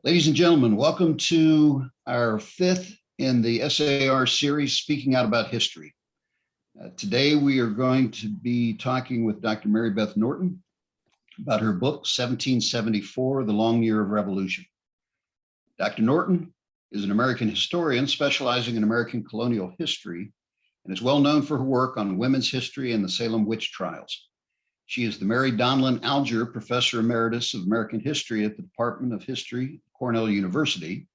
Ladies and gentlemen, welcome to our fifth in the SAR series, Speaking Out About History. Today, we are going to be talking with Dr. Mary Beth Norton about her book, 1774, The Long Year of Revolution. Dr. Norton is an American historian specializing in American colonial history and is well known for her work on women's history and the Salem witch trials. She is the Mary Donlin Alger Professor Emeritus of American History at the Department of History, Cornell University.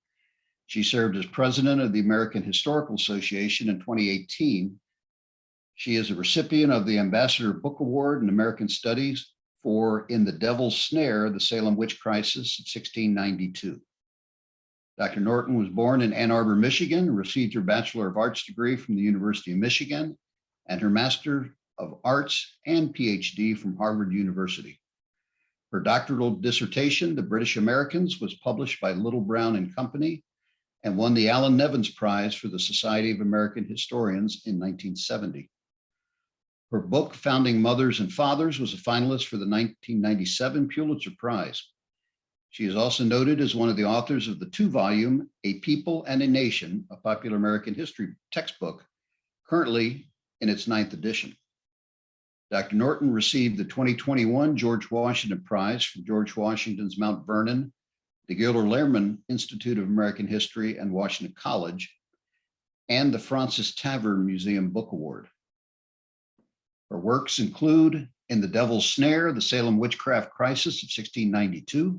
She served as president of the American Historical Association in 2018. She is a recipient of the Ambassador Book Award in American Studies for In the Devil's Snare, the Salem Witch Crisis of 1692. Dr. Norton was born in Ann Arbor, Michigan, received her Bachelor of Arts degree from the University of Michigan and her Master of Arts and PhD from Harvard University. Her doctoral dissertation, The British Americans, was published by Little Brown and Company and won the Allan Nevins Prize for the Society of American Historians in 1970. Her book, Founding Mothers and Fathers, was a finalist for the 1997 Pulitzer Prize. She is also noted as one of the authors of the two-volume A People and a Nation, a popular American history textbook, currently in its 9th edition. Dr. Norton received the 2021 George Washington Prize from George Washington's Mount Vernon, the Gilder Lehrman Institute of American History and Washington College, and the Francis Tavern Museum Book Award. Her works include In the Devil's Snare, the Salem Witchcraft Crisis of 1692,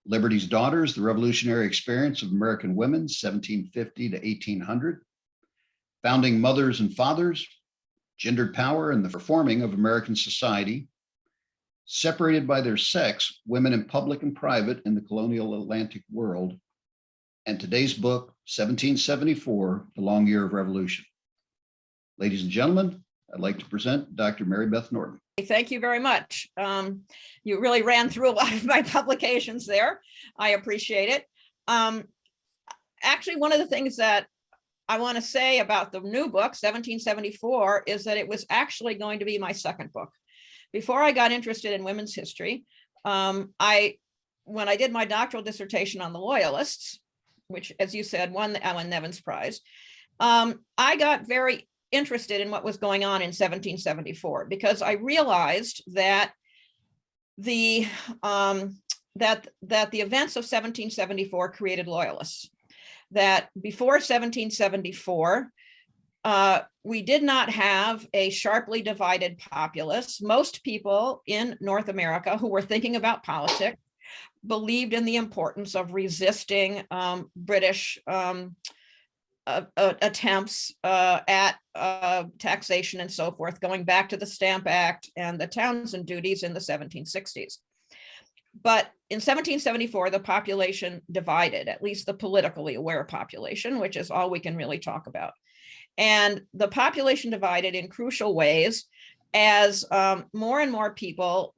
Liberty's Daughters, the Revolutionary Experience of American Women, 1750 to 1800, Founding Mothers and Fathers, Gendered Power and the Reforming of American Society, Separated by Their Sex, Women in Public and Private in the Colonial Atlantic World, and today's book, 1774, The Long Year of Revolution. Ladies and gentlemen, I'd like to present Dr. Mary Beth Norton. Thank you very much. You really ran through a lot of my publications there. I appreciate it. Actually, one of the things that I want to say about the new book, 1774, is that it was actually going to be my second book. Before I got interested in women's history, when I did my doctoral dissertation on the Loyalists, which, as you said, won the Allan Nevins Prize, I got very interested in what was going on in 1774 because I realized that the events of 1774 created loyalists. That before 1774, we did not have a sharply divided populace. Most people in North America who were thinking about politics believed in the importance of resisting British attempts at taxation and so forth, going back to the Stamp Act and the Townshend duties in the 1760s. But in 1774, the population divided, at least the politically aware population, which is all we can really talk about. And the population divided in crucial ways as more and more people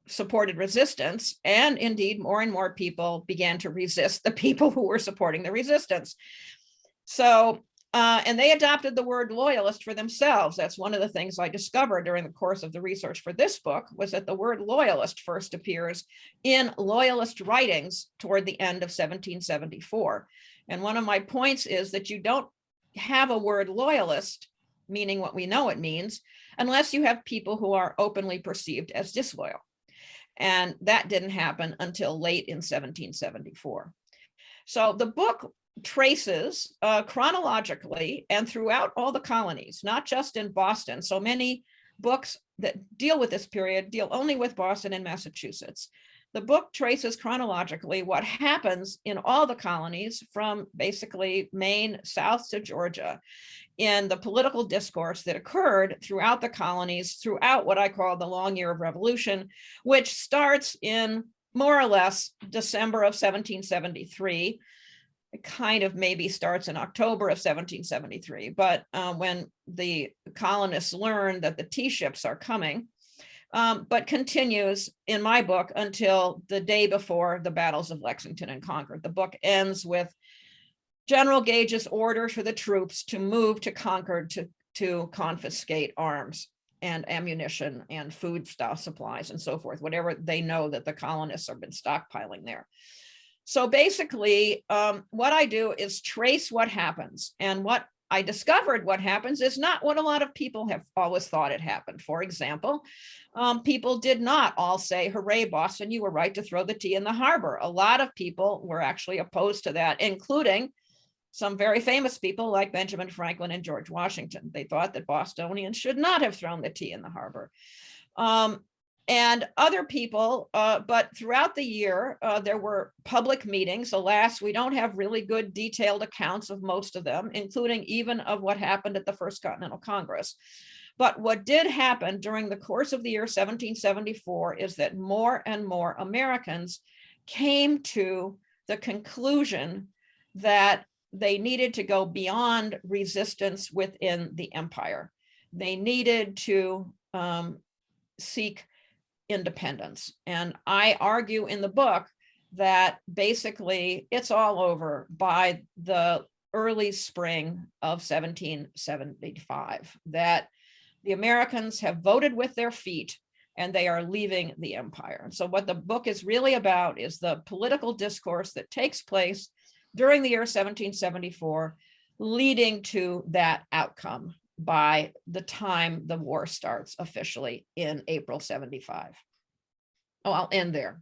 supported resistance, and indeed more and more people began to resist the people who were supporting the resistance. So, and they adopted the word loyalist for themselves. That's one of the things I discovered during the course of the research for this book, was that the word loyalist first appears in loyalist writings toward the end of 1774. And one of my points is that you don't have a word loyalist, meaning what we know it means, unless you have people who are openly perceived as disloyal. And that didn't happen until late in 1774. So the book traces chronologically and throughout all the colonies, not just in Boston. So many books that deal with this period deal only with Boston and Massachusetts. The book traces chronologically what happens in all the colonies from basically Maine south to Georgia in the political discourse that occurred throughout the colonies, throughout what I call the Long Year of Revolution, which starts in more or less December of 1773. It kind of maybe starts in October of 1773, but when the colonists learn that the tea ships are coming, but continues in my book until the day before the battles of Lexington and Concord. The book ends with General Gage's order for the troops to move to Concord to confiscate arms and ammunition and food supplies and so forth, whatever they know that the colonists have been stockpiling there. So basically, what I do is trace what happens. And what I discovered what happens is not what a lot of people have always thought it happened. For example, people did not all say, hooray, Boston, you were right to throw the tea in the harbor. A lot of people were actually opposed to that, including some very famous people like Benjamin Franklin and George Washington. They thought that Bostonians should not have thrown the tea in the harbor. And other people, but throughout the year, there were public meetings. Alas, we don't have really good detailed accounts of most of them, including even of what happened at the First Continental Congress. But what did happen during the course of the year 1774 is that more and more Americans came to the conclusion that they needed to go beyond resistance within the empire. They needed to seek independence. And I argue in the book that basically it's all over by the early spring of 1775, that the Americans have voted with their feet and they are leaving the empire. And so what the book is really about is the political discourse that takes place during the year 1774, leading to that outcome by the time the war starts officially in April 75. Oh, I'll end there.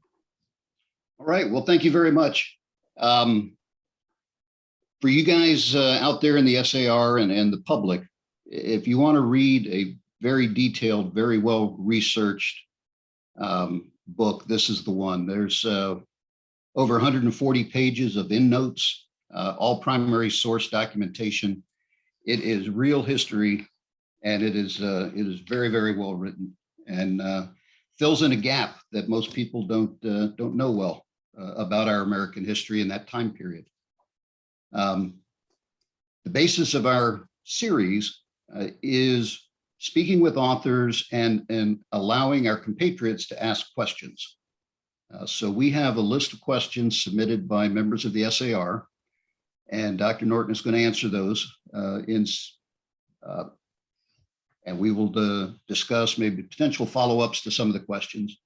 All right. Well, thank you very much. For you guys out there in the SAR and the public, if you want to read a very detailed, very well researched book, this is the one. There's over 140 pages of endnotes, all primary source documentation. It is real history, and it is very, very well written, and fills in a gap that most people don't know well about our American history in that time period. The basis of our series is speaking with authors and allowing our compatriots to ask questions. So we have a list of questions submitted by members of the SAR, and Dr. Norton is going to answer those and we will discuss maybe potential follow-ups to some of the questions.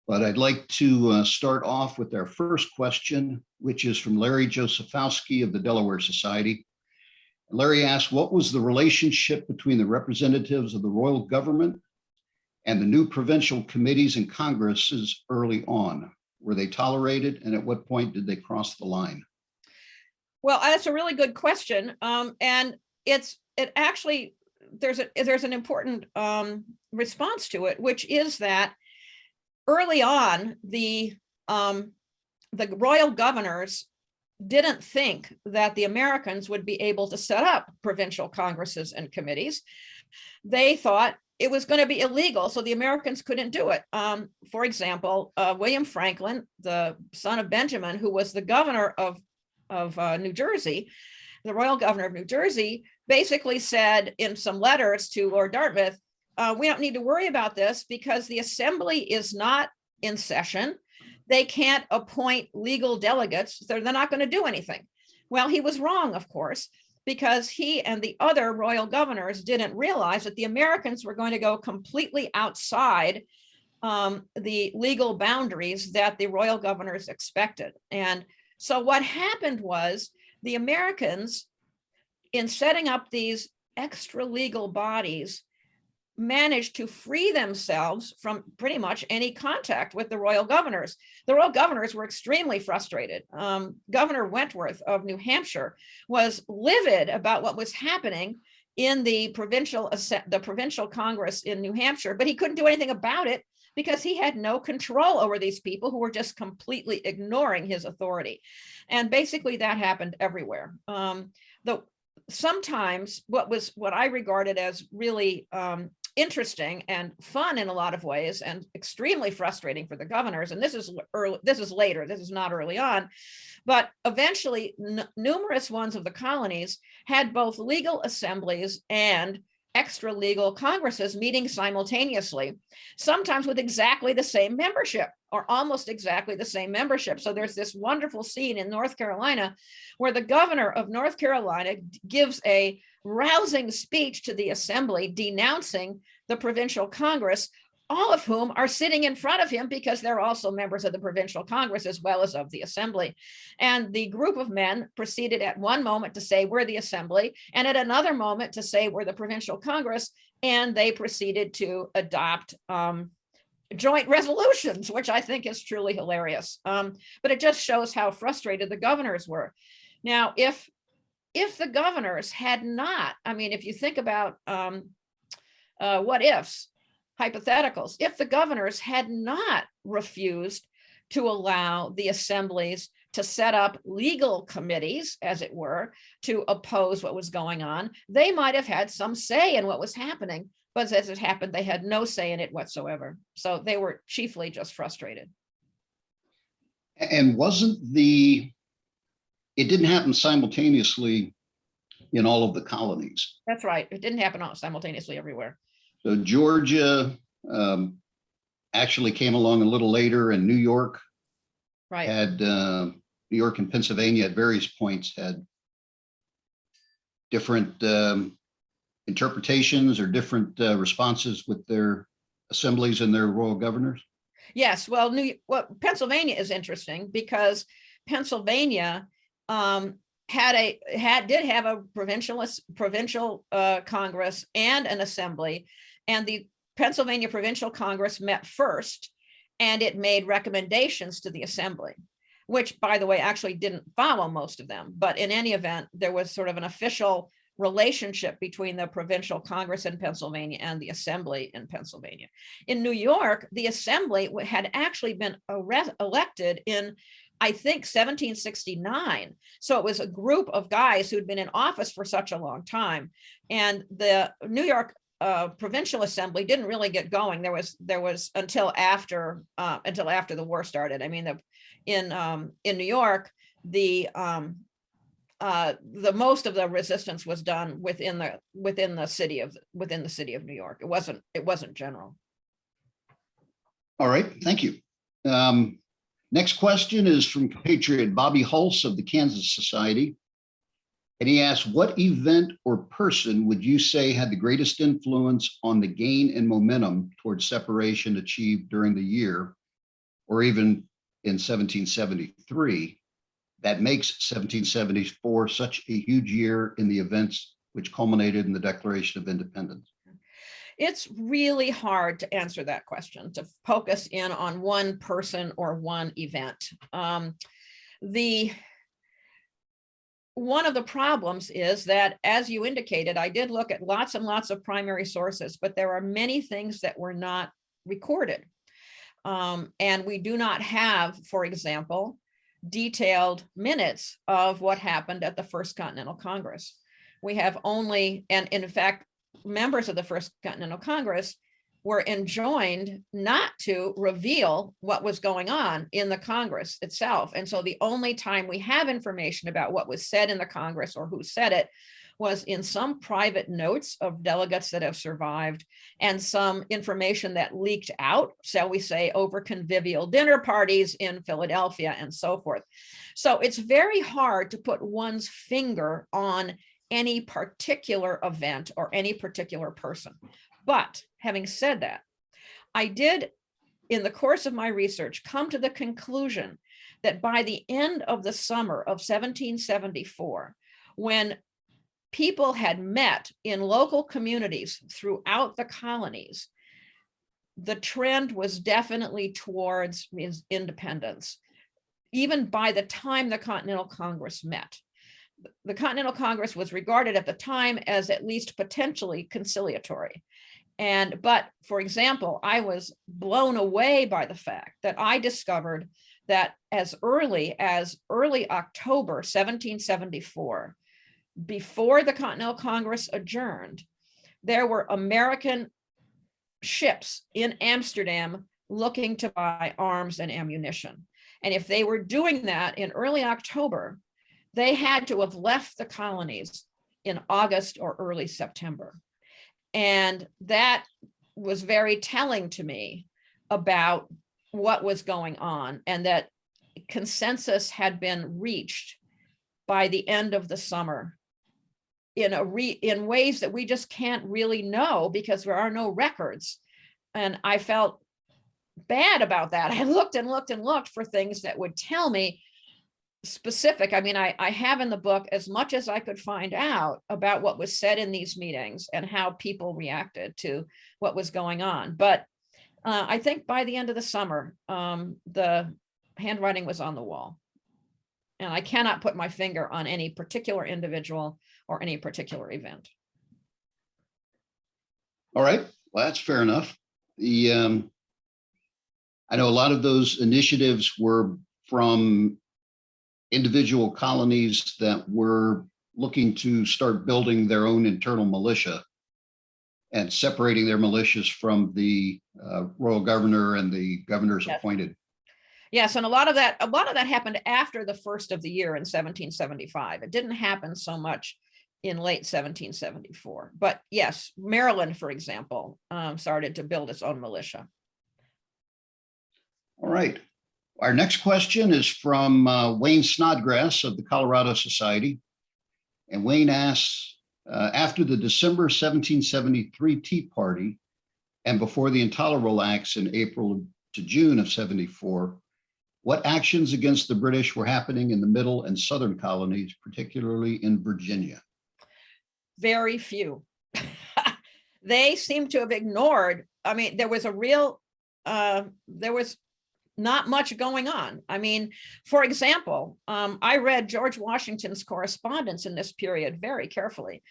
But I'd like to start off with our first question, which is from Larry Josephowski of the Delaware Society. Larry asked, what was the relationship between the representatives of the royal government and the new provincial committees and congresses early on? Were they tolerated, and at what point did they cross the line? Well, that's a really good question. And there's an important response to it, which is that early on, the royal governors didn't think that the Americans would be able to set up provincial congresses and committees. They thought it was going to be illegal, so the Americans couldn't do it. For example, William Franklin, the son of Benjamin, who was the governor of New Jersey, the royal governor of New Jersey, basically said in some letters to Lord Dartmouth, we don't need to worry about this because the assembly is not in session. They can't appoint legal delegates. They're not going to do anything. Well, he was wrong, of course, because he and the other royal governors didn't realize that the Americans were going to go completely outside the legal boundaries that the royal governors expected. And so what happened was the Americans, in setting up these extra legal bodies, managed to free themselves from pretty much any contact with the royal governors. The royal governors were extremely frustrated. Governor Wentworth of New Hampshire was livid about what was happening in the provincial Congress in New Hampshire, but he couldn't do anything about it because he had no control over these people who were just completely ignoring his authority. And basically that happened everywhere. Sometimes what I regarded as really interesting and fun in a lot of ways, and extremely frustrating for the governors, and this is later, this is not early on, but eventually numerous ones of the colonies had both legal assemblies and extra legal congresses meeting simultaneously, sometimes with exactly the same membership or almost exactly the same membership. So there's this wonderful scene in North Carolina where the governor of North Carolina gives a rousing speech to the assembly denouncing the provincial Congress, all of whom are sitting in front of him because they're also members of the Provincial Congress as well as of the Assembly. And the group of men proceeded at one moment to say we're the Assembly, and at another moment to say we're the Provincial Congress, and they proceeded to adopt joint resolutions, which I think is truly hilarious. But it just shows how frustrated the governors were. Now, if the governors had not, I mean, if you think about what ifs, hypotheticals, if the governors had not refused to allow the assemblies to set up legal committees, as it were, to oppose what was going on, they might have had some say in what was happening. But as it happened, they had no say in it whatsoever. So they were chiefly just frustrated. And it didn't happen simultaneously in all of the colonies. That's right. It didn't happen simultaneously everywhere. So Georgia actually came along a little later, and New York Right. had New York and Pennsylvania at various points had different interpretations or different responses with their assemblies and their royal governors. Yes. Well, Pennsylvania is interesting because Pennsylvania did have a provincial Congress and an assembly, and the Pennsylvania Provincial Congress met first, and it made recommendations to the assembly, which, by the way, actually didn't follow most of them. But in any event, there was sort of an official relationship between the Provincial Congress in Pennsylvania and the Assembly in Pennsylvania. In New York, the Assembly had actually been elected in, I think, 1769. So it was a group of guys who'd been in office for such a long time. And the New York Provincial Assembly didn't really get going. There was until after the war started. I mean, in New York, the most of the resistance was done within the city of New York. It wasn't general. All right, thank you. Next question is from compatriot Bobby Hulse of the Kansas Society. And he asks, what event or person would you say had the greatest influence on the gain in momentum towards separation achieved during the year, or even in 1773, that makes 1774 such a huge year in the events which culminated in the Declaration of Independence? It's really hard to answer that question, to focus in on one person or one event. One of the problems is that, as you indicated, I did look at lots and lots of primary sources, but there are many things that were not recorded. And we do not have, for example, detailed minutes of what happened at the First Continental Congress. We have only, and in fact, members of the First Continental Congress were enjoined not to reveal what was going on in the Congress itself. And so the only time we have information about what was said in the Congress or who said it was in some private notes of delegates that have survived, and some information that leaked out, shall we say, over convivial dinner parties in Philadelphia and so forth. So it's very hard to put one's finger on any particular event or any particular person. But having said that, I did, in the course of my research, come to the conclusion that by the end of the summer of 1774, when people had met in local communities throughout the colonies, the trend was definitely towards independence, even by the time the Continental Congress met. The Continental Congress was regarded at the time as at least potentially conciliatory. But for example, I was blown away by the fact that I discovered that as early October 1774, before the Continental Congress adjourned, there were American ships in Amsterdam looking to buy arms and ammunition. And if they were doing that in early October, they had to have left the colonies in August or early September. And that was very telling to me about what was going on, and that consensus had been reached by the end of the summer in ways that we just can't really know because there are no records. And I felt bad about that. I looked and looked and looked for things that would tell me specific. I mean, I have in the book as much as I could find out about what was said in these meetings and how people reacted to what was going on. But I think by the end of the summer, the handwriting was on the wall. And I cannot put my finger on any particular individual or any particular event. All right, well, that's fair enough. I know a lot of those initiatives were from individual colonies that were looking to start building their own internal militia and separating their militias from the royal governor and the governors appointed. Yes, and a lot of that happened after the first of the year in 1775. It didn't happen so much in late 1774. But yes, Maryland, for example, started to build its own militia. All right. Our next question is from Wayne Snodgrass of the Colorado Society. And Wayne asks, after the December 1773 Tea Party and before the Intolerable Acts in April to June of 74, what actions against the British were happening in the middle and southern colonies, particularly in Virginia? Very few. They seem to have ignored. I mean, there was not much going on. I mean, for example, I read George Washington's correspondence in this period very carefully.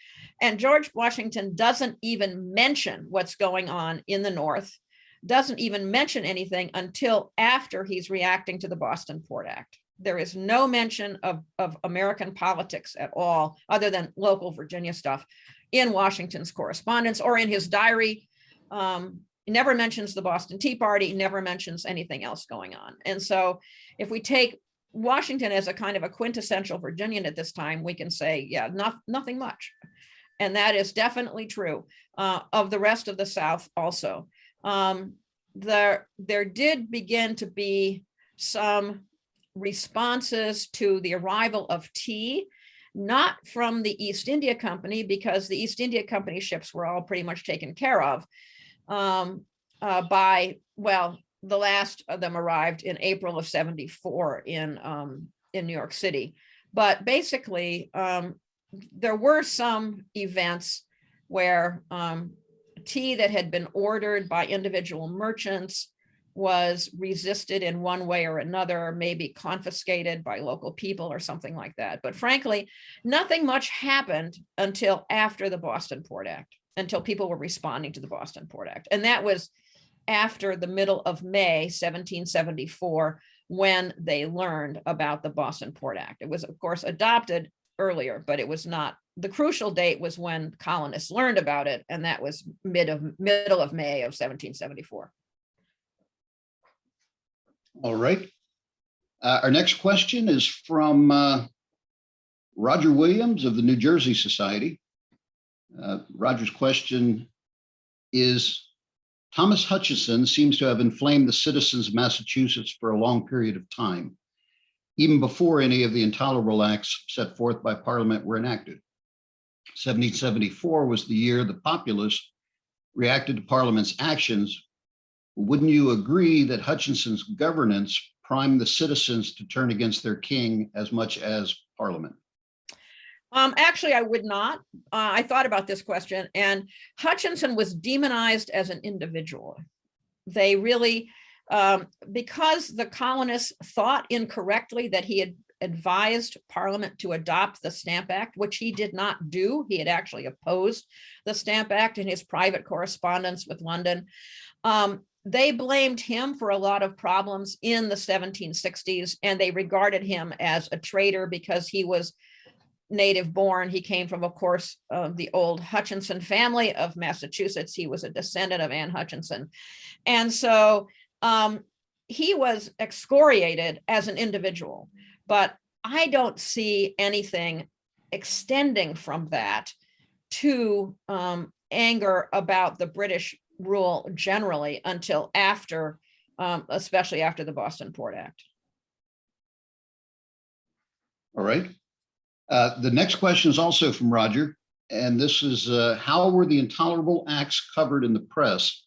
And George Washington doesn't even mention what's going on in the North, doesn't even mention anything until after he's reacting to the Boston Port Act. There is no mention of American politics at all, other than local Virginia stuff, in Washington's correspondence or in his diary. He never mentions the Boston Tea Party, never mentions anything else going on. And so if we take Washington as a kind of a quintessential Virginian at this time, we can say, yeah, nothing much. And that is definitely true of the rest of the South also. There did begin to be some responses to the arrival of tea, not from the East India Company, because the East India Company ships were all pretty much taken care of. The last of them arrived in April of 74 in New York City. But basically, there were some events where tea that had been ordered by individual merchants was resisted in one way or another, maybe confiscated by local people or something like that. But frankly, nothing much happened until after the Boston Port Act, until people were responding to the Boston Port Act. And that was after the middle of May 1774, when they learned about the Boston Port Act. It was, of course, adopted earlier, but it was not. The crucial date was when colonists learned about it, and that was middle of May of 1774. All right. Our next question is from Roger Williams of the New Jersey Society. Roger's question is, Thomas Hutchinson seems to have inflamed the citizens of Massachusetts for a long period of time, even before any of the intolerable acts set forth by Parliament were enacted. 1774 was the year the populace reacted to Parliament's actions. Wouldn't you agree that Hutchinson's governance primed the citizens to turn against their king as much as Parliament? Actually, I would not. I thought about this question, and Hutchinson was demonized as an individual. They really, because the colonists thought incorrectly that he had advised Parliament to adopt the Stamp Act, which he did not do. He had actually opposed the Stamp Act in his private correspondence with London. They blamed him for a lot of problems in the 1760s, and they regarded him as a traitor because he was native born. He came from, of course, the old Hutchinson family of Massachusetts. He was a descendant of Anne Hutchinson. And so he was excoriated as an individual, but I don't see anything extending from that to anger about the British rule generally until after, especially after the Boston Port Act. All right. The next question is also from Roger, and this is, how were the intolerable acts covered in the press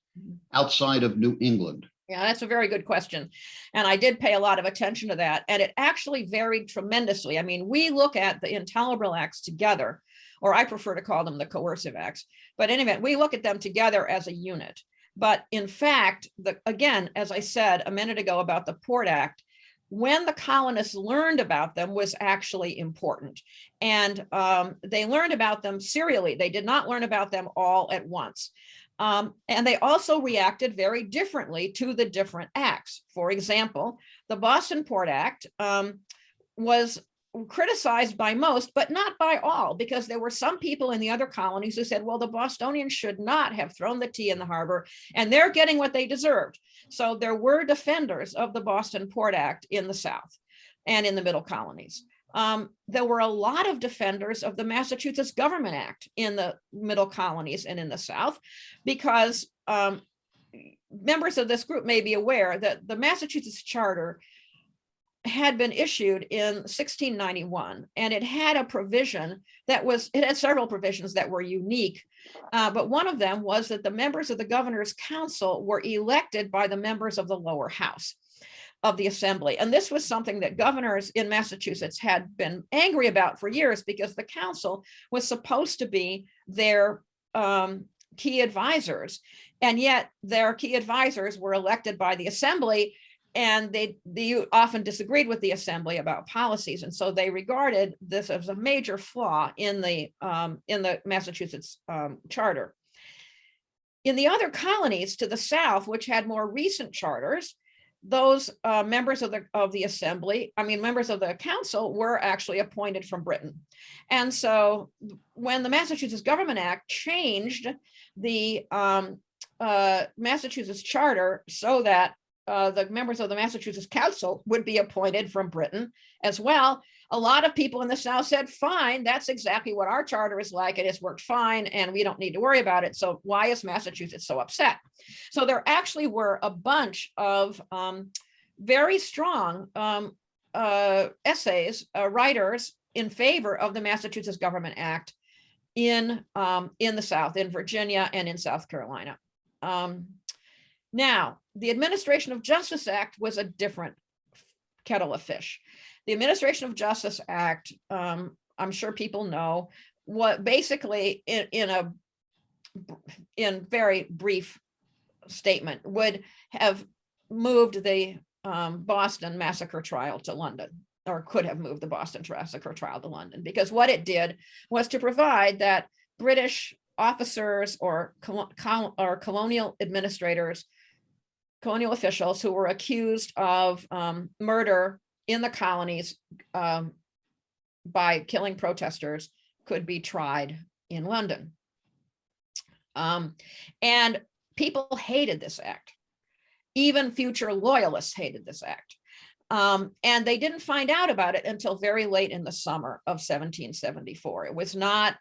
outside of New England? Yeah, that's a very good question. And I did pay a lot of attention to that. And it actually varied tremendously. I mean, we look at the intolerable acts together, or I prefer to call them the coercive acts. But in any event, we look at them together as a unit. But in fact, again, as I said a minute ago about the Port Act, when the colonists learned about them was actually important. And they learned about them serially. They did not learn about them all at once. And they also reacted very differently to the different acts. For example, the Boston Port Act was criticized by most, but not by all, because there were some people in the other colonies who said, well, the Bostonians should not have thrown the tea in the harbor, and they're getting what they deserved. So there were defenders of the Boston Port Act in the South and in the middle colonies. There were a lot of defenders of the Massachusetts Government Act in the middle colonies and in the South, because members of this group may be aware that the Massachusetts Charter had been issued in 1691, and it had a provision that was, it had several provisions that were unique, but one of them was that the members of the governor's council were elected by the members of the lower house of the assembly. And this was something that governors in Massachusetts had been angry about for years, because the council was supposed to be their key advisors, and yet their key advisors were elected by the assembly, and they often disagreed with the assembly about policies, and so they regarded this as a major flaw in the Massachusetts charter. In the other colonies to the south, which had more recent charters, those members of the assembly, members of the council, were actually appointed from Britain. And so when the Massachusetts Government Act changed the Massachusetts charter so that the members of the Massachusetts Council would be appointed from Britain as well, a lot of people in the South said, fine, that's exactly what our charter is like. It has worked fine, and we don't need to worry about it. So why is Massachusetts so upset? So there actually were a bunch of very strong essays, writers in favor of the Massachusetts Government Act in the South, in Virginia and in South Carolina. Now, the Administration of Justice Act was a different kettle of fish. The Administration of Justice Act, I'm sure people know, what basically in very brief statement would have moved the Boston massacre trial to London, or could have moved the Boston massacre trial to London, because what it did was to provide that British officers or colonial administrators, colonial officials who were accused of murder in the colonies by killing protesters could be tried in London. And people hated this act. Even future loyalists hated this act. And they didn't find out about it until very late in the summer of 1774. It was not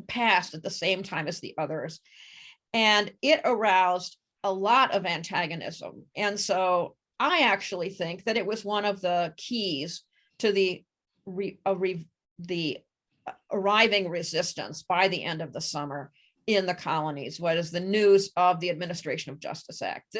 passed at the same time as the others. And it aroused a lot of antagonism. And so I actually think that it was one of the keys to the arriving resistance by the end of the summer in the colonies, was the news of the Administration of Justice Act.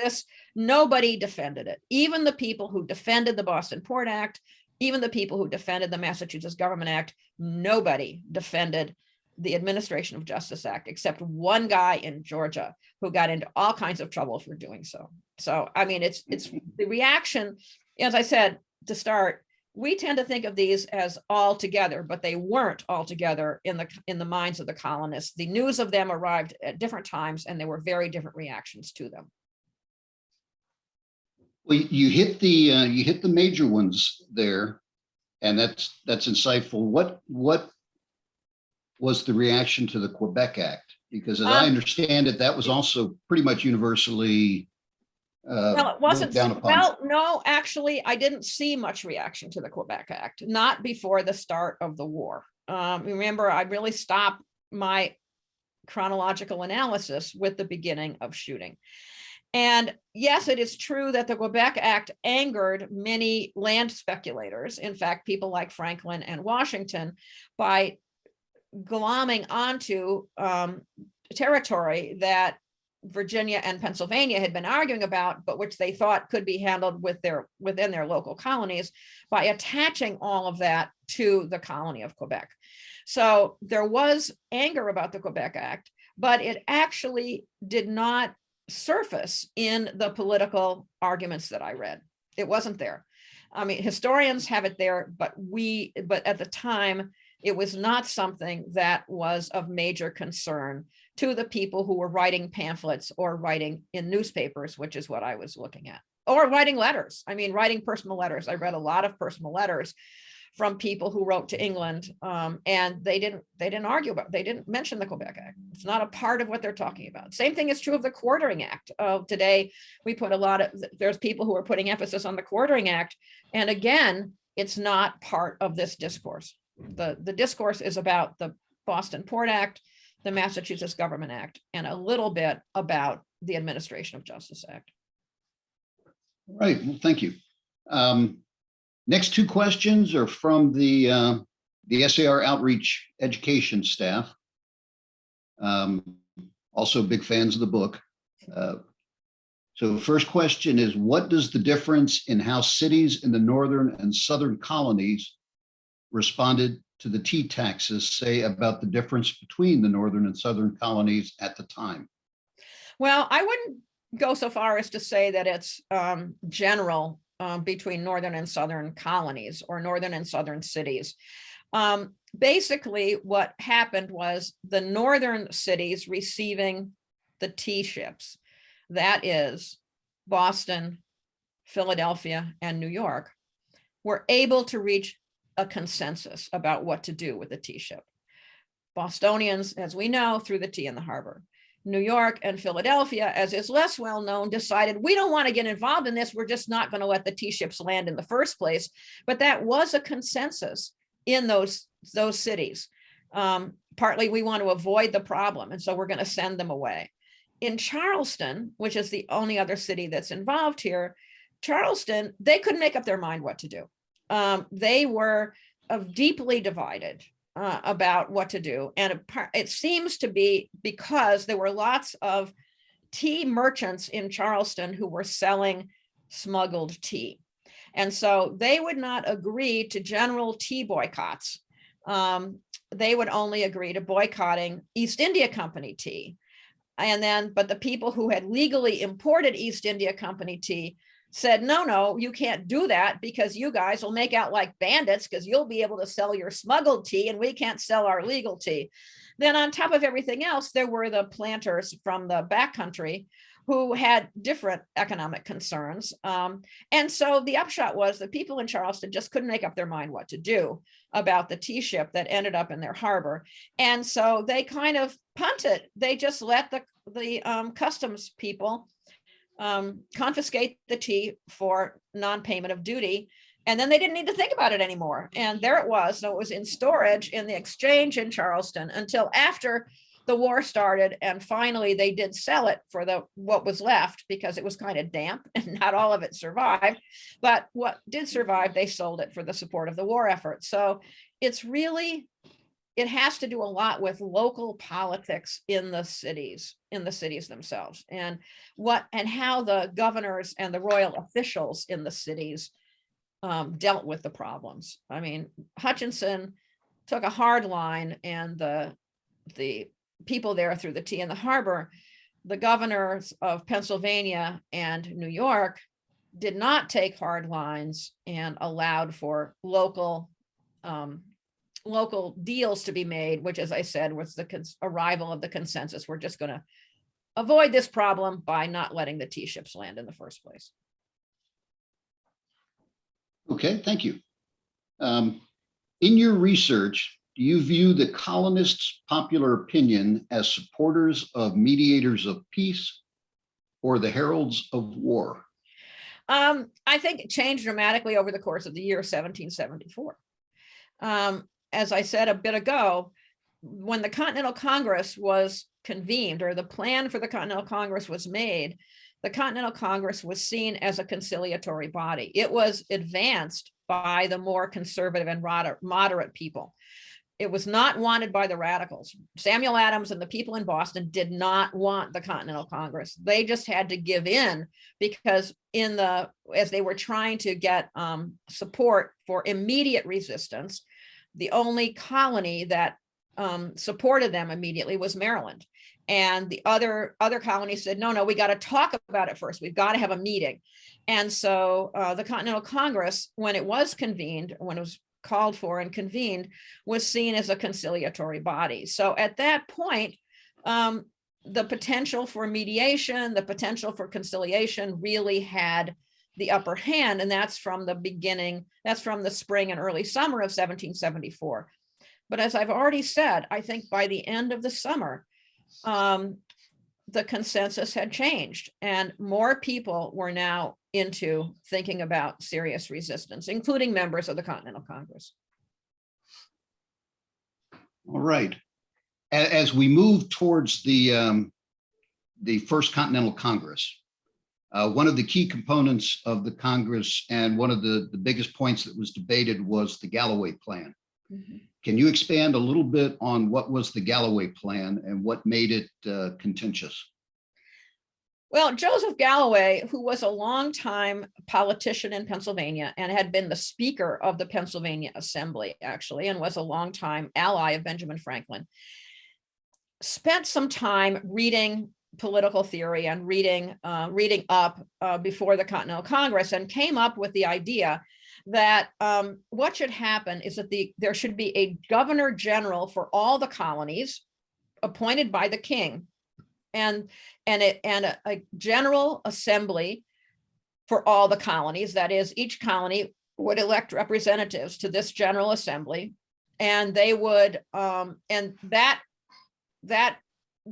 Nobody defended it. Even the people who defended the Boston Port Act, even the people who defended the Massachusetts Government Act, nobody defended the Administration of Justice Act, except one guy in Georgia who got into all kinds of trouble for doing so. So, it's the reaction, as I said to start, we tend to think of these as all together, but they weren't all together in the minds of the colonists. The news of them arrived at different times, and there were very different reactions to them. Well, you hit the major ones there, and that's insightful. What was the reaction to the Quebec Act? Because as I understand it, that was also pretty much universally well, it wasn't down upon. Well, no, actually, I didn't see much reaction to the Quebec Act, not before the start of the war. Remember, I really stopped my chronological analysis with the beginning of shooting. And yes, it is true that the Quebec Act angered many land speculators, in fact, people like Franklin and Washington, by glomming onto territory that Virginia and Pennsylvania had been arguing about, but which they thought could be handled within their local colonies by attaching all of that to the colony of Quebec. So there was anger about the Quebec Act, but it actually did not surface in the political arguments that I read. It wasn't there. I mean, historians have it there, but at the time, it was not something that was of major concern to the people who were writing pamphlets or writing in newspapers, which is what I was looking at, or writing letters. I mean, writing personal letters. I read a lot of personal letters from people who wrote to England, and they didn't argue about, they didn't mention the Quebec Act. It's not a part of what they're talking about. Same thing is true of the Quartering Act. Today, we put there's people who are putting emphasis on the Quartering Act, and again, it's not part of this discourse. The discourse is about the Boston Port Act, the Massachusetts Government Act, and a little bit about the Administration of Justice Act. All right, well, thank you. Next two questions are from the SAR Outreach Education staff. Also big fans of the book. So first question is, what does the difference in how cities in the northern and southern colonies responded to the tea taxes say about the difference between the northern and southern colonies at the time? Well, I wouldn't go so far as to say that it's general between northern and southern colonies or northern and southern cities. Basically, what happened was the northern cities receiving the tea ships, that is Boston, Philadelphia, and New York, were able to reach a consensus about what to do with the tea ship. Bostonians, as we know, threw the tea in the harbor. New York and Philadelphia, as is less well known, decided we don't want to get involved in this. We're just not going to let the tea ships land in the first place. But that was a consensus in those cities. Partly we want to avoid the problem, and so we're going to send them away. In Charleston, which is the only other city that's involved here, Charleston, they couldn't make up their mind what to do. They were deeply divided about what to do. And it seems to be because there were lots of tea merchants in Charleston who were selling smuggled tea. And so they would not agree to general tea boycotts. They would only agree to boycotting East India Company tea. But the people who had legally imported East India Company tea said, no, you can't do that because you guys will make out like bandits because you'll be able to sell your smuggled tea and we can't sell our legal tea. Then on top of everything else, there were the planters from the backcountry who had different economic concerns. And so the upshot was that people in Charleston just couldn't make up their mind what to do about the tea ship that ended up in their harbor. And so they kind of punted. They just let the customs people confiscate the tea for non-payment of duty. And then they didn't need to think about it anymore. And there it was. So it was in storage in the exchange in Charleston until after the war started. And finally, they did sell it for what was left because it was kind of damp and not all of it survived. But what did survive, they sold it for the support of the war effort. So it has to do a lot with local politics in the cities themselves, and how the governors and the royal officials in the cities dealt with the problems. I mean, Hutchinson took a hard line, and the people there threw the tea in the harbor. The governors of Pennsylvania and New York did not take hard lines and allowed for local deals to be made, which, as I said, was the arrival of the consensus. We're just going to avoid this problem by not letting the tea ships land in the first place. Okay, thank you. In your research, do you view the colonists' popular opinion as supporters of mediators of peace or the heralds of war? I think it changed dramatically over the course of the year 1774. As I said a bit ago, when the Continental Congress was convened, or the plan for the Continental Congress was made, the Continental Congress was seen as a conciliatory body. It was advanced by the more conservative and moderate people. it was not wanted by the radicals. Samuel Adams and the people in Boston did not want the Continental Congress. They just had to give in because as they were trying to get support for immediate resistance, the only colony that supported them immediately was Maryland. And the other colonies said, no, we got to talk about it first. We've got to have a meeting. And so the Continental Congress, when it was convened, when it was called for and convened, was seen as a conciliatory body. So at that point, the potential for mediation, the potential for conciliation really had the upper hand. And that's from the beginning, that's from the spring and early summer of 1774. But as I've already said, I think by the end of the summer, the consensus had changed and more people were now into thinking about serious resistance, including members of the Continental Congress. All right. As we move towards the First Continental Congress, one of the key components of the Congress and one of the biggest points that was debated was the Galloway Plan. Mm-hmm. Can you expand a little bit on what was the Galloway Plan and what made it contentious? Well, Joseph Galloway, who was a longtime politician in Pennsylvania and had been the Speaker of the Pennsylvania Assembly, actually, and was a longtime ally of Benjamin Franklin, spent some time reading political theory and reading up before the Continental Congress, and came up with the idea that what should happen is that there should be a governor general for all the colonies appointed by the king, and a general assembly for all the colonies. That is, each colony would elect representatives to this general assembly, and they would and that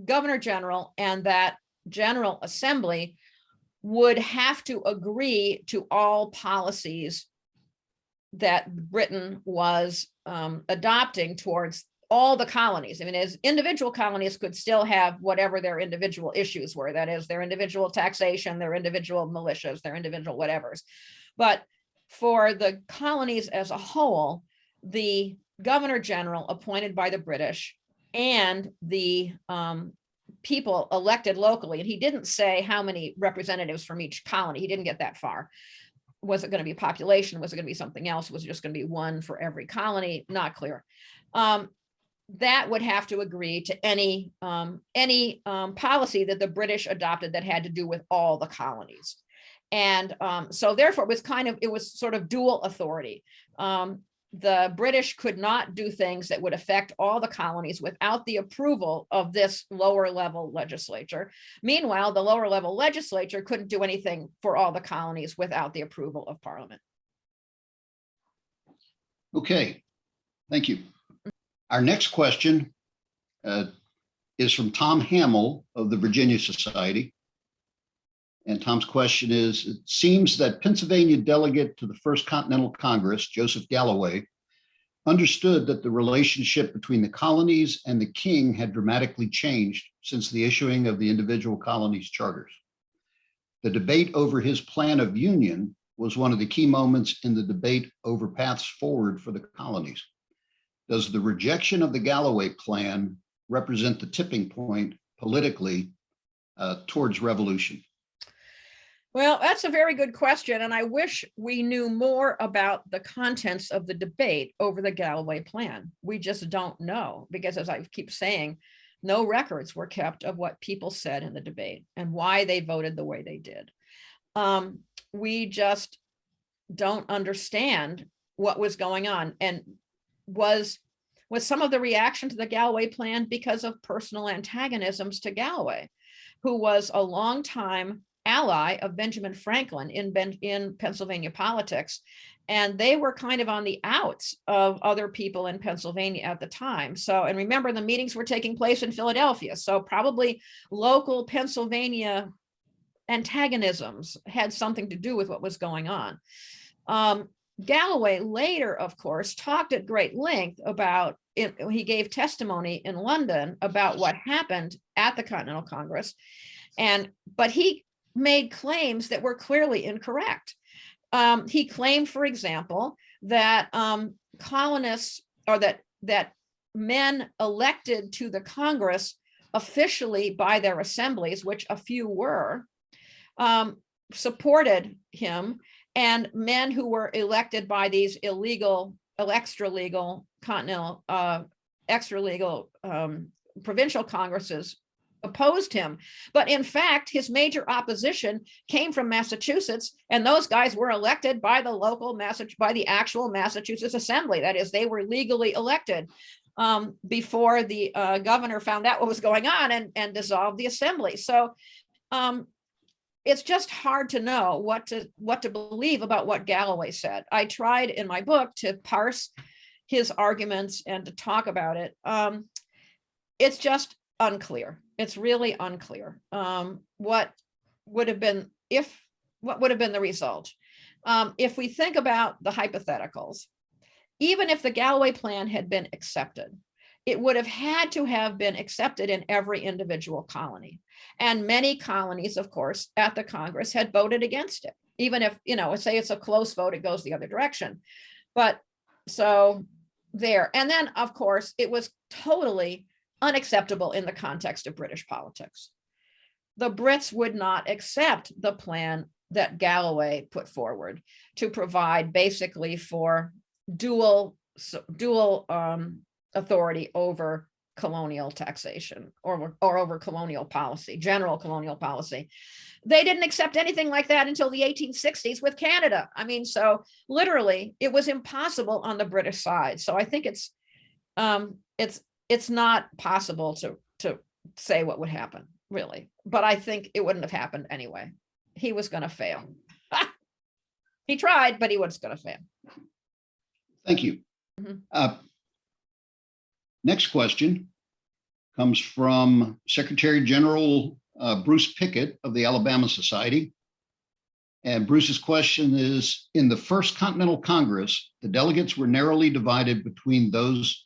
governor general and that general assembly would have to agree to all policies that Britain was adopting towards all the colonies. I mean, as individual colonies could still have whatever their individual issues were, that is, their individual taxation, their individual militias, their individual whatevers. But for the colonies as a whole, the governor general appointed by the British and the people elected locally, and he didn't say how many representatives from each colony, he didn't get that far. Was it going to be population? Was it going to be something else? Was it just going to be one for every colony? Not clear. That would have to agree to any policy that the British adopted that had to do with all the colonies. And so therefore it was sort of dual authority. The British could not do things that would affect all the colonies without the approval of this lower level legislature. Meanwhile, the lower level legislature couldn't do anything for all the colonies without the approval of Parliament. Okay, thank you. Our next question is from Tom Hamill of the Virginia Society. And Tom's question is, it seems that Pennsylvania delegate to the First Continental Congress, Joseph Galloway, understood that the relationship between the colonies and the king had dramatically changed since the issuing of the individual colonies' charters. The debate over his plan of union was one of the key moments in the debate over paths forward for the colonies. Does the rejection of the Galloway plan represent the tipping point politically towards revolution? Well, that's a very good question, and I wish we knew more about the contents of the debate over the Galloway plan. We just don't know, because as I keep saying, no records were kept of what people said in the debate and why they voted the way they did. We just don't understand what was going on, and was some of the reaction to the Galloway plan because of personal antagonisms to Galloway, who was a longtime ally of Benjamin Franklin in Pennsylvania politics, and they were kind of on the outs of other people in Pennsylvania at the time. So, and remember, the meetings were taking place in Philadelphia, so probably local Pennsylvania antagonisms had something to do with what was going on. Galloway later, of course, talked at great length about it. He gave testimony in London about what happened at the Continental Congress, but he made claims that were clearly incorrect. He claimed, for example, that colonists, or that men elected to the Congress officially by their assemblies, which a few were, supported him, and men who were elected by these illegal, extra-legal, continental, extra-legal provincial congresses opposed him. But in fact, his major opposition came from Massachusetts, and those guys were elected by the local by the actual Massachusetts Assembly. That is, they were legally elected before the governor found out what was going on and dissolved the assembly. So it's just hard to know what to believe about what Galloway said. I tried in my book to parse his arguments and to talk about it. It's just unclear. It's really unclear what would have been the result. If we think about the hypotheticals, even if the Galloway plan had been accepted, it would have had to have been accepted in every individual colony. And many colonies, of course, at the Congress had voted against it. Even if, say it's a close vote, it goes the other direction. But so there. And then, of course, it was totally unacceptable in the context of British politics. The Brits would not accept the plan that Galloway put forward to provide basically for dual authority over colonial taxation or over colonial policy, general colonial policy. They didn't accept anything like that until the 1860s with Canada. I mean, so literally it was impossible on the British side. So I think it's not possible to say what would happen, really. But I think it wouldn't have happened anyway. He was going to fail. He tried, but he was going to fail. Thank you. Mm-hmm. Next question comes from Secretary General Bruce Pickett of the Alabama Society. And Bruce's question is, in the First Continental Congress, the delegates were narrowly divided between those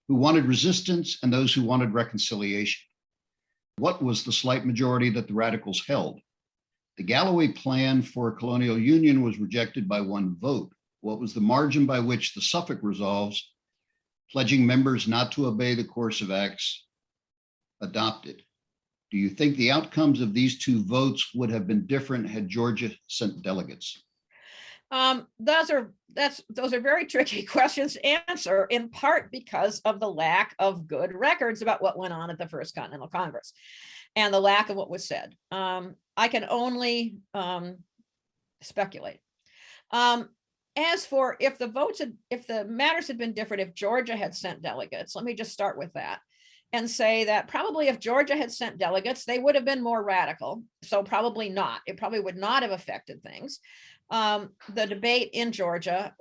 who wanted resistance and those who wanted reconciliation. What was the slight majority that the radicals held? The Galloway plan for a colonial union was rejected by one vote. What was the margin by which the Suffolk resolves, pledging members not to obey the course of acts, adopted? Do you think the outcomes of these two votes would have been different had Georgia sent delegates? Those are very tricky questions to answer, in part because of the lack of good records about what went on at the First Continental Congress and the lack of what was said. I can only speculate. As for if the matters had been different, if Georgia had sent delegates, let me just start with that and say that probably if Georgia had sent delegates, they would have been more radical. So probably not. It probably would not have affected things. The debate in Georgia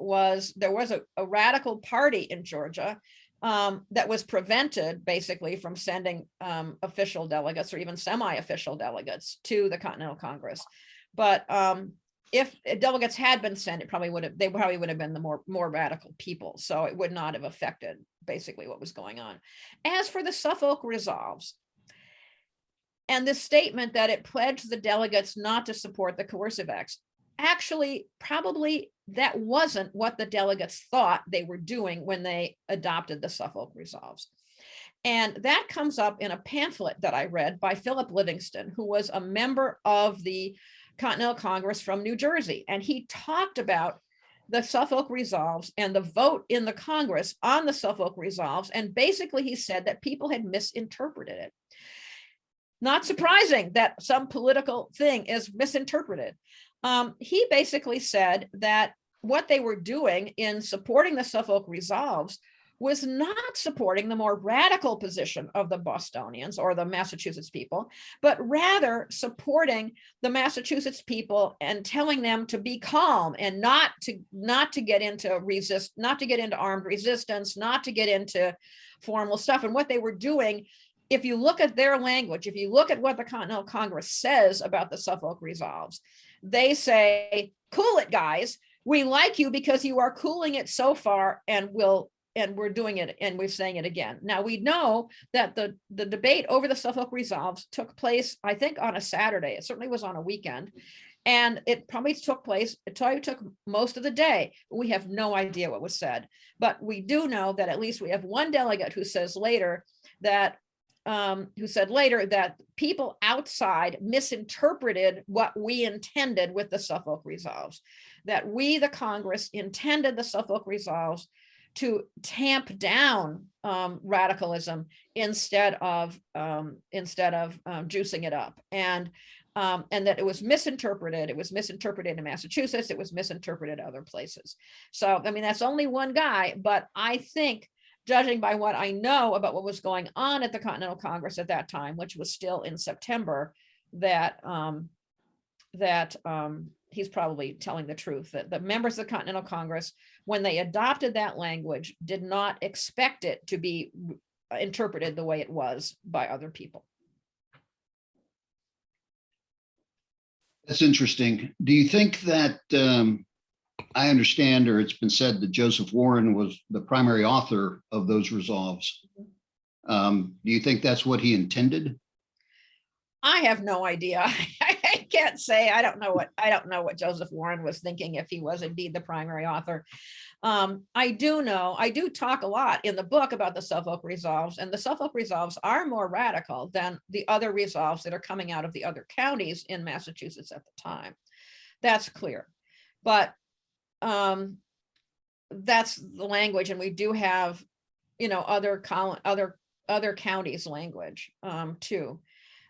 there was a radical party in Georgia that was prevented basically from sending official delegates or even semi-official delegates to the Continental Congress. But if delegates had been sent, they probably would have been the more radical people. So it would not have affected basically what was going on. As for the Suffolk resolves and the statement that it pledged the delegates not to support the coercive acts, actually, probably that wasn't what the delegates thought they were doing when they adopted the Suffolk resolves. And that comes up in a pamphlet that I read by Philip Livingston, who was a member of the Continental Congress from New Jersey. And he talked about the Suffolk resolves and the vote in the Congress on the Suffolk resolves. And basically he said that people had misinterpreted it. Not surprising that some political thing is misinterpreted. He basically said that what they were doing in supporting the Suffolk resolves was not supporting the more radical position of the Bostonians or the Massachusetts people, but rather supporting the Massachusetts people and telling them to be calm and not to get into armed resistance, not to get into formal stuff. And what they were doing, if you look at their language, if you look at what the Continental Congress says about the Suffolk resolves, they say, cool it, guys. We like you because you are cooling it so far, and we're doing it, and we're saying it again. Now, we know that the debate over the Suffolk resolves took place, I think, on a Saturday. It certainly was on a weekend. And it probably took most of the day. We have no idea what was said, but we do know that at least we have one delegate who said later that people outside misinterpreted what we intended with the Suffolk Resolves, that we, the Congress, intended the Suffolk Resolves to tamp down radicalism instead of juicing it up. And that it was misinterpreted. It was misinterpreted in Massachusetts. It was misinterpreted other places. So, I mean, that's only one guy, but I think, judging by what I know about what was going on at the Continental Congress at that time, which was still in September, that he's probably telling the truth, that the members of the Continental Congress, when they adopted that language, did not expect it to be interpreted the way it was by other people. That's interesting. Do you think that I understand, or it's been said that Joseph Warren was the primary author of those resolves? Do you think that's what he intended? I have no idea. I can't say. I don't know what Joseph Warren was thinking, if he was indeed the primary author. I do talk a lot in the book about the Suffolk Resolves, and the Suffolk Resolves are more radical than the other resolves that are coming out of the other counties in Massachusetts at the time. That's clear. But that's the language, and we do have, other counties' language too.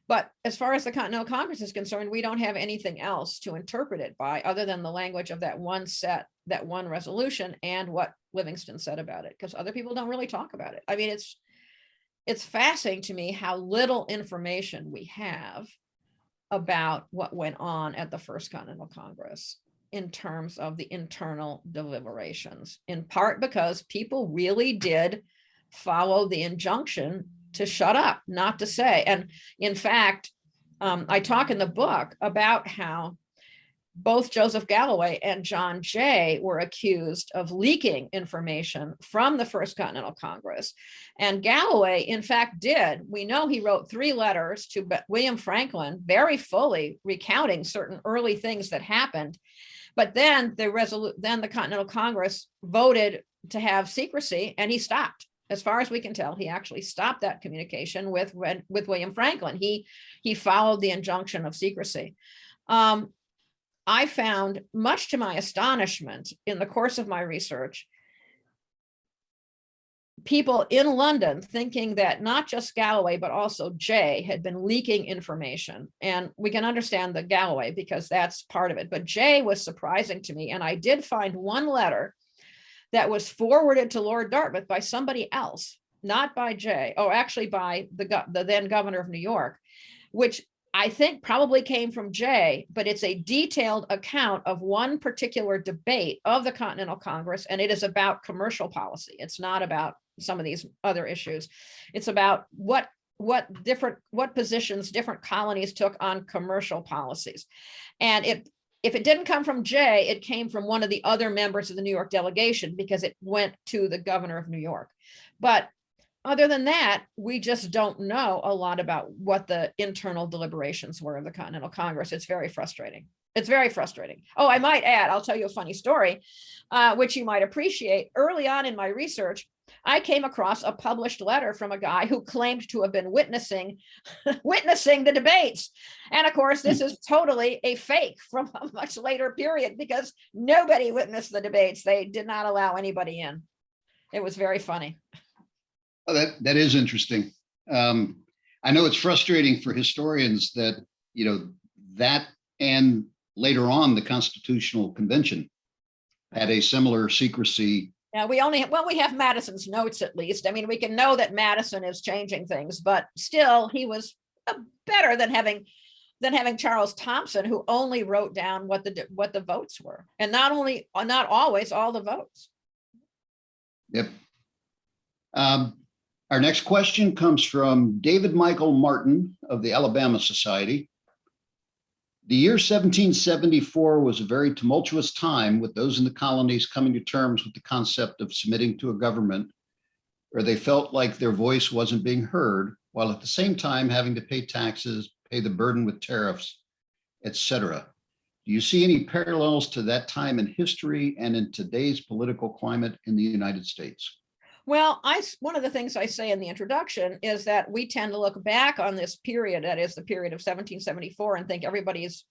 But as far as the Continental Congress is concerned, we don't have anything else to interpret it by other than the language of that one resolution and what Livingston said about it, because other people don't really talk about it. I mean, it's fascinating to me how little information we have about what went on at the First Continental Congress in terms of the internal deliberations, in part because people really did follow the injunction to shut up, not to say. And in fact, I talk in the book about how both Joseph Galloway and John Jay were accused of leaking information from the First Continental Congress. And Galloway, in fact, did. We know he wrote 3 letters to William Franklin, very fully recounting certain early things that happened. But then the Continental Congress voted to have secrecy, and he stopped. As far as we can tell, he actually stopped that communication with William Franklin. He followed the injunction of secrecy. I found, much to my astonishment, in the course of my research, people in London thinking that not just Galloway, but also Jay had been leaking information. And we can understand the Galloway because that's part of it. But Jay was surprising to me. And I did find one letter that was forwarded to Lord Dartmouth by somebody else, not by Jay, or actually by the then governor of New York, which I think probably came from Jay, but it's a detailed account of one particular debate of the Continental Congress, and it is about commercial policy. It's not about some of these other issues. It's about what positions different colonies took on commercial policies. And if it didn't come from Jay, it came from one of the other members of the New York delegation, because it went to the governor of New York. But other than that, we just don't know a lot about what the internal deliberations were of the Continental Congress. It's very frustrating. It's very frustrating. Oh, I might add, I'll tell you a funny story, which you might appreciate. Early on in my research, I came across a published letter from a guy who claimed to have been witnessing the debates. And of course, this is totally a fake from a much later period, because nobody witnessed the debates. They did not allow anybody in. It was very funny. Oh, that is interesting. I know it's frustrating for historians that, that and later on the Constitutional Convention had a similar secrecy. Yeah, we have Madison's notes, at least. I mean, we can know that Madison is changing things, but still he was better than having Charles Thompson, who only wrote down what the votes were, and not always all the votes. Yep. Our next question comes from David Michael Martin of the Alabama Society. The year 1774 was a very tumultuous time, with those in the colonies coming to terms with the concept of submitting to a government where they felt like their voice wasn't being heard, while at the same time having to pay taxes, pay the burden with tariffs, etc. Do you see any parallels to that time in history and in today's political climate in the United States? Well, one of the things I say in the introduction is that we tend to look back on this period, that is the period of 1774, and think everybody's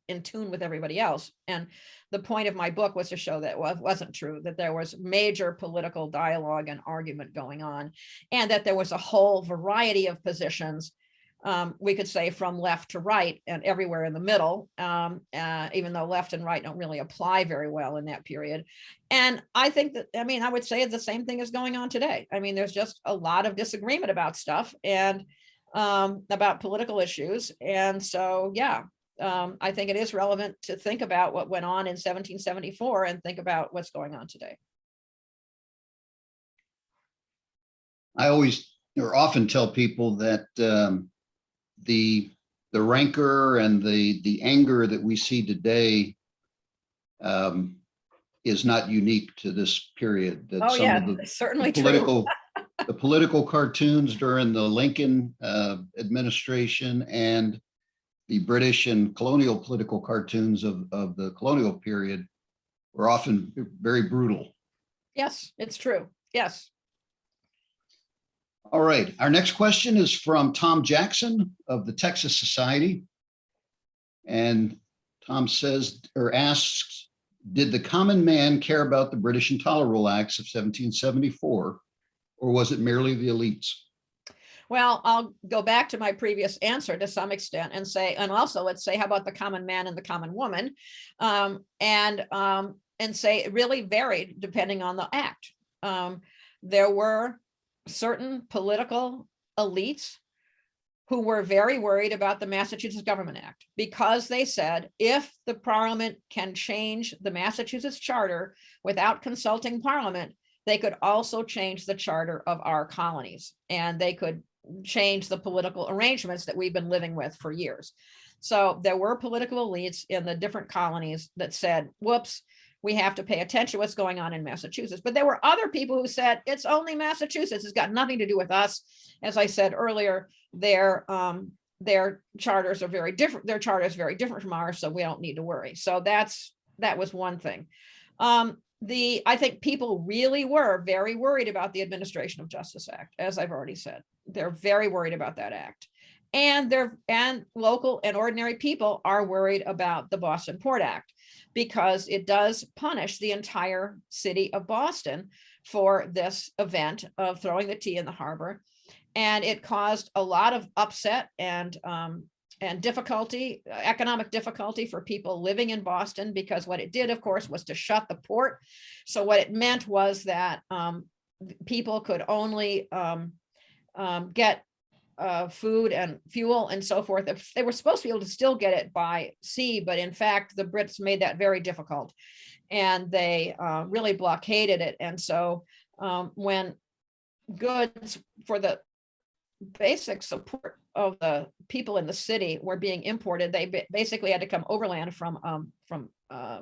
in tune with everybody else. And the point of my book was to show that wasn't true, that there was major political dialogue and argument going on, and that there was a whole variety of positions, we could say from left to right and everywhere in the middle, even though left and right don't really apply very well in that period. And I think that, I mean, I would say the same thing is going on today. I mean, there's just a lot of disagreement about stuff and about political issues. And so, yeah, I think it is relevant to think about what went on in 1774 and think about what's going on today. I always or often tell people that the rancor and the anger that we see today is not unique to this period. That Oh, some yeah, of the certainly political true. the political cartoons during the Lincoln administration and the British and colonial political cartoons of the colonial period were often very brutal. Yes, it's true. Yes. All right, our next question is from Tom Jackson of the Texas Society. And Tom says or asks, did the common man care about the British Intolerable Acts of 1774, or was it merely the elites? Well, I'll go back to my previous answer to some extent and say, and also let's say, how about the common man and the common woman? And say it really varied depending on the act. There were certain political elites who were very worried about the Massachusetts Government Act, because they said, if the Parliament can change the Massachusetts Charter without consulting Parliament, they could also change the charter of our colonies, and they could change the political arrangements that we've been living with for years. So there were political elites in the different colonies that said, whoops, we have to pay attention to what's going on in Massachusetts. But there were other people who said, it's only Massachusetts, it's got nothing to do with us. As I said earlier, their charters are very different. Their charter is very different from ours, so we don't need to worry. So that was one thing. I think people really were very worried about the Administration of Justice Act, as I've already said. They're very worried about that act. And local and ordinary people are worried about the Boston Port Act, because it does punish the entire city of Boston for this event of throwing the tea in the harbor. And it caused a lot of upset and difficulty, economic difficulty for people living in Boston, because what it did, of course, was to shut the port. So what it meant was that people could only get food and fuel and so forth. If they were supposed to be able to still get it by sea, but in fact, the Brits made that very difficult, and they really blockaded it. And so when goods for the basic support of the people in the city were being imported, they basically had to come overland from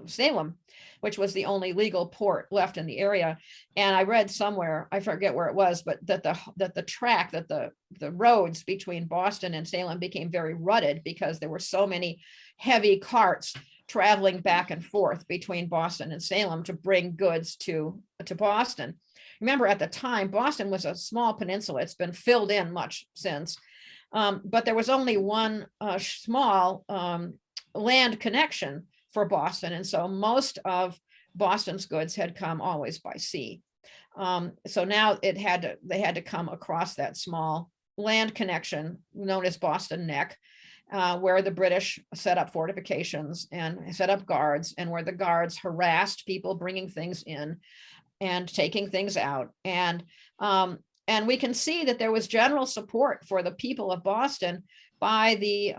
Salem, which was the only legal port left in the area. And I read somewhere, I forget where it was, but that the roads between Boston and Salem became very rutted, because there were so many heavy carts traveling back and forth between Boston and Salem to bring goods to Boston. Remember, at the time, Boston was a small peninsula. It's been filled in much since, but there was only one small land connection for Boston. And so most of Boston's goods had come always by sea. So now they had to come across that small land connection known as Boston Neck, where the British set up fortifications and set up guards, and where the guards harassed people bringing things in and taking things out. And we can see that there was general support for the people of Boston by the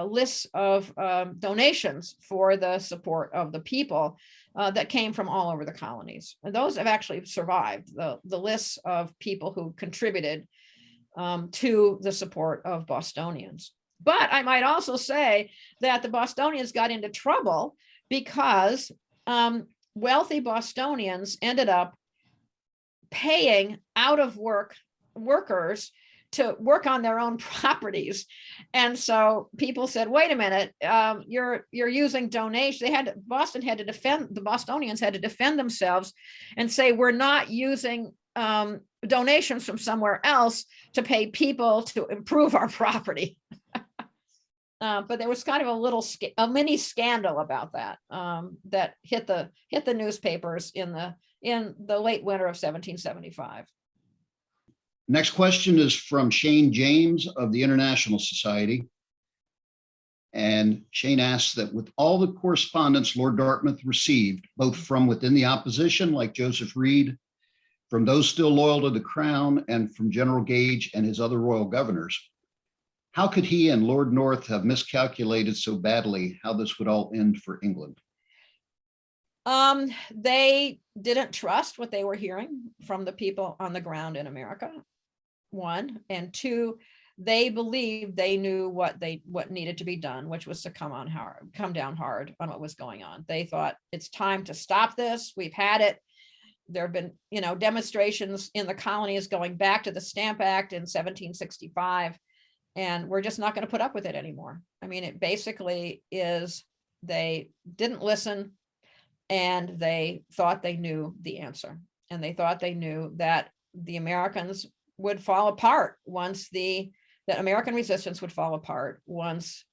lists of donations for the support of the people that came from all over the colonies. And those have actually survived, the lists of people who contributed to the support of Bostonians. But I might also say that the Bostonians got into trouble because wealthy Bostonians ended up paying out of work workers to work on their own properties. And so people said, wait a minute, you're using donation. The Bostonians had to defend themselves and say, we're not using donations from somewhere else to pay people to improve our property. But there was kind of a mini scandal about that that hit the newspapers in the late winter of 1775. Next question is from Shane James of the International Society. And Shane asks that with all the correspondence Lord Dartmouth received, both from within the opposition, like Joseph Reed, from those still loyal to the crown, and from General Gage and his other royal governors, how could he and Lord North have miscalculated so badly how this would all end for England? They didn't trust what they were hearing from the people on the ground in America, one, and two, they believed they knew what needed to be done, which was to come down hard on what was going on. They thought it's time to stop this. We've had it. There have been, demonstrations in the colonies going back to the Stamp Act in 1765, and we're just not going to put up with it anymore. I mean, it basically is they didn't listen, and they thought they knew the answer, and they thought they knew that the Americans would fall apart that American resistance would fall apart once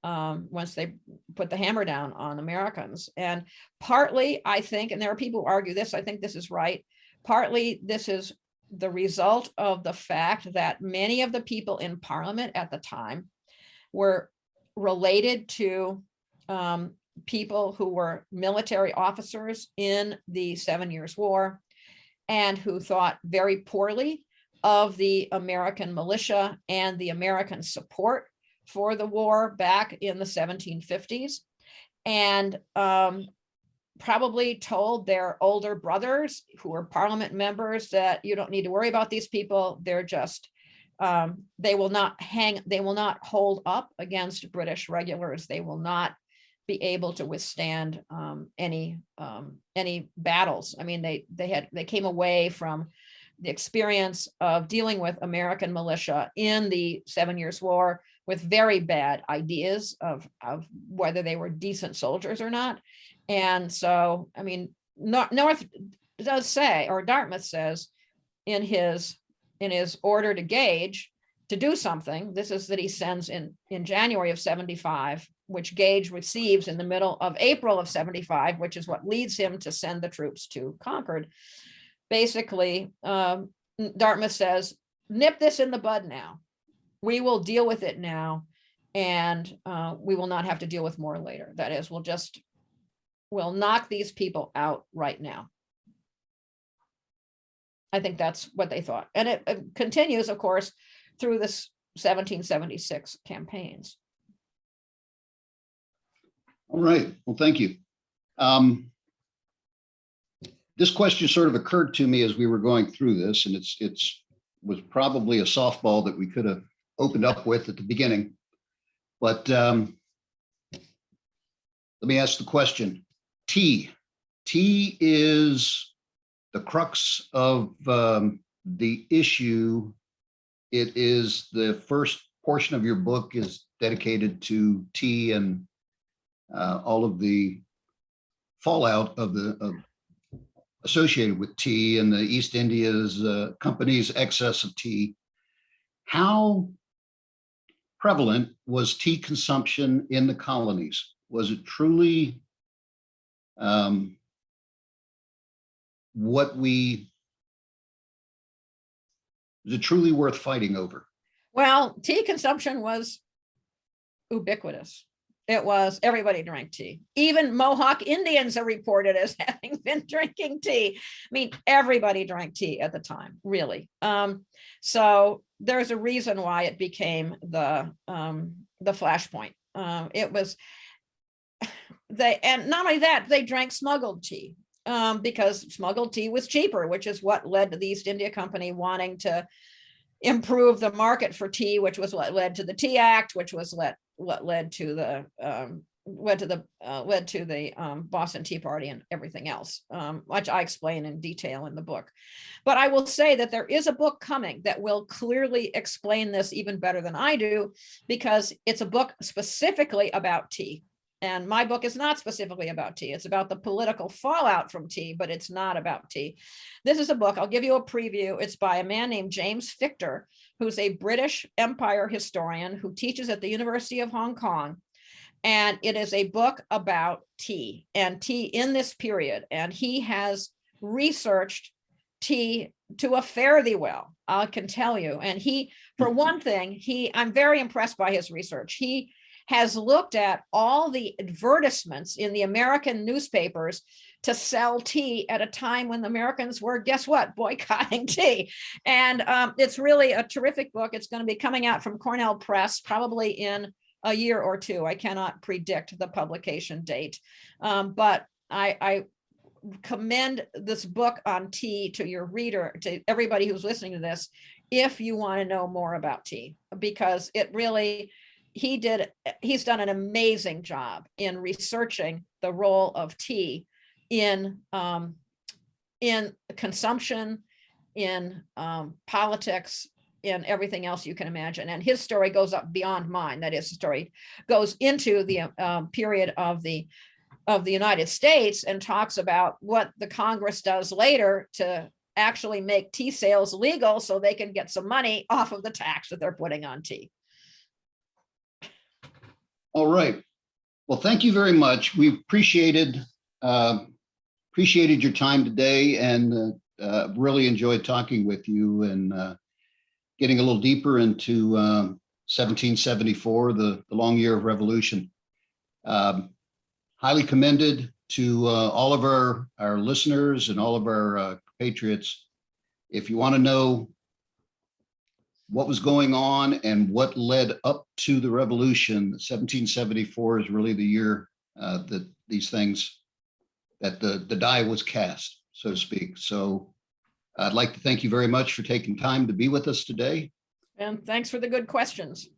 they put the hammer down on Americans. And partly, I think, and there are people who argue this, I think this is right, partly this is the result of the fact that many of the people in Parliament at the time were related to people who were military officers in the 7 Years' War, and who thought very poorly of the American militia and the American support for the war back in the 1750s, and probably told their older brothers who were Parliament members that you don't need to worry about these people. They're just, they will not hold up against British regulars. They will not be able to withstand any battles. I mean, they came away from the experience of dealing with American militia in the 7 Years' War with very bad ideas of whether they were decent soldiers or not. And so, I mean, North does say, or Dartmouth says in his order to Gage to do something, this is that he sends in January of 75, which Gage receives in the middle of April of 75, which is what leads him to send the troops to Concord. Basically, Dartmouth says, nip this in the bud now. We will deal with it now, and we will not have to deal with more later. That is, we'll knock these people out right now. I think that's what they thought. And it continues, of course, through this 1776 campaigns. All right. Well, thank you. This question sort of occurred to me as we were going through this, and it was probably a softball that we could have opened up with at the beginning. But let me ask the question. Tea is the crux of the issue. It is the first portion of your book is dedicated to tea and all of the fallout associated with tea and the East India's Company's excess of tea. How prevalent was tea consumption in the colonies? Was it truly worth fighting over? Well, tea consumption was ubiquitous. It was, everybody drank tea. Even Mohawk Indians are reported as having been drinking tea. I mean, everybody drank tea at the time, really. So there's a reason why it became the flashpoint. It was, and not only that, they drank smuggled tea because smuggled tea was cheaper, which is what led to the East India Company wanting to improve the market for tea, which was what led to the Tea Act, which was what led to the led to the Boston Tea Party and everything else, which I explain in detail in the book. But I will say that there is a book coming that will clearly explain this even better than I do, because it's a book specifically about tea. And my book is not specifically about tea. It's about the political fallout from tea, but it's not about tea. This is a book, I'll give you a preview. It's by a man named James Fichter, who's a British Empire historian who teaches at the University of Hong Kong. And it is a book about tea and tea in this period. And he has researched tea to a fare thee well, I can tell you. And he, for one thing, I'm very impressed by his research. He has looked at all the advertisements in the American newspapers to sell tea at a time when the Americans were, guess what, boycotting tea. And it's really a terrific book. It's going to be coming out from Cornell Press, probably in a year or two. I cannot predict the publication date, but I commend this book on tea to your reader, to everybody who's listening to this, if you want to know more about tea, because it really, he's done an amazing job in researching the role of tea in consumption, in politics, in everything else you can imagine. And his story goes up beyond mine. That is, the story goes into the period of the United States and talks about what the Congress does later to actually make tea sales legal so they can get some money off of the tax that they're putting on tea. All right. Well, thank you very much. We appreciated your time today, and really enjoyed talking with you and getting a little deeper into 1774, the long year of revolution. Highly commended to all of our listeners and all of our patriots. If you want to know what was going on and what led up to the revolution, 1774 is really the year that these things, that the die was cast, so to speak. So I'd like to thank you very much for taking time to be with us today. And thanks for the good questions.